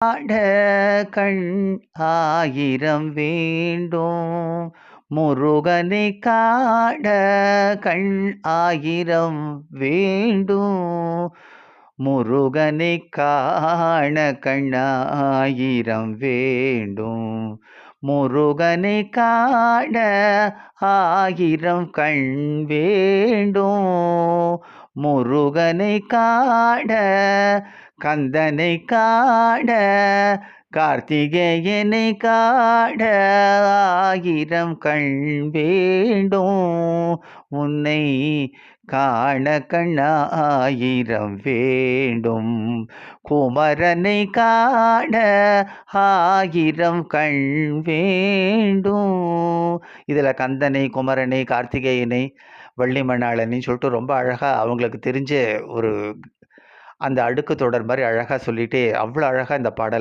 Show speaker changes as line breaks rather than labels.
ஆட கண் ஆயிரம் வேண்டும். முருகனை காட கண் ஆயிரம் வேண்டும். முருகனை காண கண்ணாயிரம் வேண்டும். முருகனை காண ஆயிரம் கண் வேண்டும். முருகனை காண கந்தனை காண கார்த்திகேயனை காண ஆயிரம் கண் வேண்டும். உன்னை காண கண்ணாயிரம் வேண்டும். குமரனை காண ஆயிரம் கண் வேண்டும். இதில் கந்தனை, குமரனை, கார்த்திகேயனை, வள்ளி மணாளனை சொல்லிட்டு ரொம்ப அழகாக அவங்களுக்கு தெரிஞ்ச ஒரு அந்த அடுக்கு தொடர் மாதிரி அழகாக சொல்லிட்டு அவ்வளோ அழகாக இந்த பாடல்